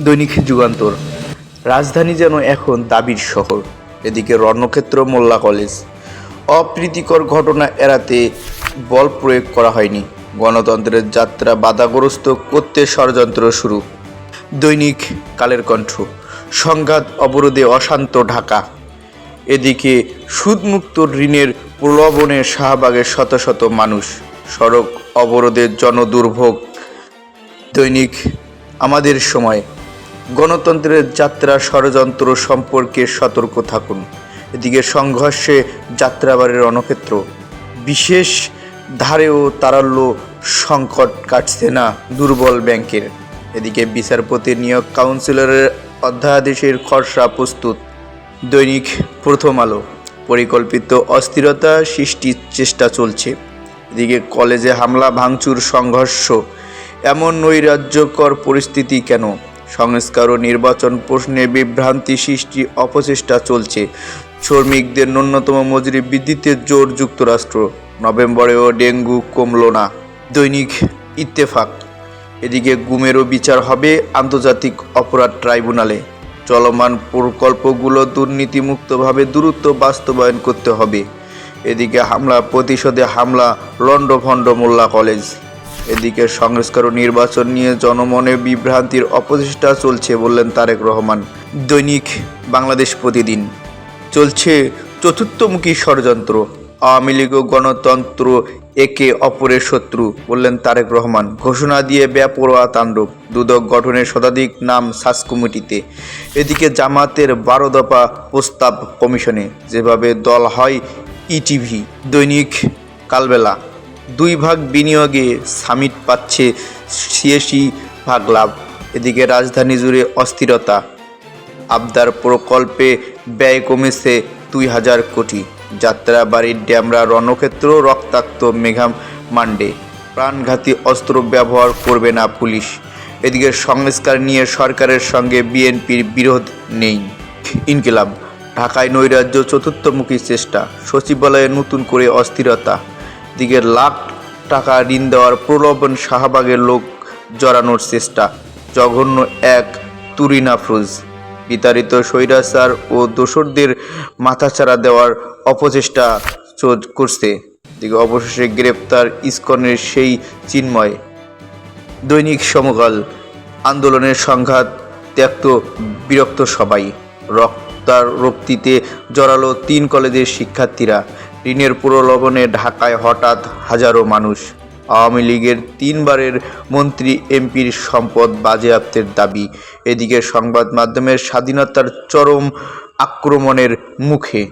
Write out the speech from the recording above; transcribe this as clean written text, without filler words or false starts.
দৈনিক যুগান্তর। রাজধানী যেন এখন দাবির শহর। এদিকে রণক্ষেত্র মোল্লা কলেজ। অপ্রীতিকর ঘটনা এড়াতে বল প্রয়োগ করা হয়নি। গণতন্ত্রের যাত্রা বাধাগ্রস্ত করতে ষড়যন্ত্র শুরু। দৈনিক কালের কণ্ঠ। সংঘাত অবরোধে অশান্ত ঢাকা। এদিকে সুদমুক্ত ঋণের প্রলোভনে শাহবাগের শত শত মানুষ। সড়ক অবরোধের জনদুর্ভোগ। দৈনিক আমাদের সময়। গণতন্ত্রের যাত্রা ষড়যন্ত্র সম্পর্কে সতর্ক থাকুন। এদিকে সংঘর্ষে যাত্রাবাড়ির রণক্ষেত্র। বিশেষ ধারেও তারল্য সংকট কাটছে না দুর্বল ব্যাংকের। এদিকে বিচারপতি নিয়োগ কাউন্সিলরের অধ্যাদেশের খসড়া প্রস্তুত। দৈনিক প্রথম আলো। পরিকল্পিত অস্থিরতা সৃষ্টির চেষ্টা চলছে। এদিকে কলেজে হামলা ভাঙচুর সংঘর্ষ। এমন নৈরাজ্যকর পরিস্থিতি কেন? সংস্কার ও নির্বাচন প্রশ্নে বিভ্রান্তি সৃষ্টি অপচেষ্টা চলছে। শ্রমিকদের ন্যূনতম মজুরি বৃদ্ধিতে জোর যুক্তরাষ্ট্র। নভেম্বরেও ডেঙ্গু কমল না। দৈনিক ইত্তেফাক। এদিকে গুমেরও বিচার হবে আন্তর্জাতিক অপরাধ ট্রাইব্যুনালে। চলমান প্রকল্পগুলো দুর্নীতিমুক্তভাবে দ্রুত বাস্তবায়ন করতে হবে। এদিকে হামলা প্রতিশোধে হামলা লণ্ডভণ্ড মোল্লা কলেজ। এদিকে সংস্কার ও নির্বাচন নিয়ে জনমনে বিভ্রান্তির অপচেষ্টা চলছে বললেন তারেক রহমান। দৈনিক বাংলাদেশ প্রতিদিন। চলছে চতুর্থমুখী ষড়যন্ত্র। আওয়ামী লীগ ও গণতন্ত্র একে অপরের শত্রু বললেন তারেক রহমান। ঘোষণা দিয়ে বেপরোয়া তাণ্ডব। দুদক গঠনের শতাধিক নাম সার্চ কমিটিতে। এদিকে জামাতের 12 দফা প্রস্তাব কমিশনে। যেভাবে দল হয় ইটিভি। দৈনিক কালবেলা। 2 ভাগ বিনিয়োগে সামিট পাচ্ছে 86% লাভ। এদিকে রাজধানী জুড়ে অস্থিরতা। আবদার প্রকল্পে ব্যয় কমেছে 2000 কোটি। যাত্রাবাড়ির ড্যামরা রণক্ষেত্র রক্তাক্ত মেঘা মান্ডে। প্রাণঘাতী অস্ত্র ব্যবহার করবে না পুলিশ। এদিকে সংস্কার নিয়ে সরকারের সঙ্গে বিএনপির বিরোধ নেই। ইনকিলাব। ঢাকায় নৈরাজ্য চতুর্থমুখী চেষ্টা। সচিবালয়ে নতুন করে অস্থিরতা। দিকে লাখ টাকা ঋণ দেওয়ার প্রলোভন শাহবাগের লোক জড়ানোর চেষ্টা। জঘন্য এক তুরিন আফরোজ। বিতাড়িত স্বৈরাচার ও দোসরদের মাথাচাড়া দেওয়ার অপচেষ্টা করছে। দিকে অবশেষে গ্রেপ্তার ইসকনের সেই চিন্ময়। দৈনিক সমকাল। আন্দোলনের সংঘাত ত্যক্ত বিরক্ত সবাই। রক্তারক্তিতে জড়ালো 3 কলেজের শিক্ষার্থীরা। ঋণের প্রলোভনে ঢাকায় হঠাৎ হাজারো মানুষ। আওয়ামী লীগের 3 বারের মন্ত্রী এমপির সম্পদ বাজেয়াপ্তের দাবি। এদিকে সংবাদ মাধ্যমের স্বাধীনতার চরম আক্রমণের মুখে।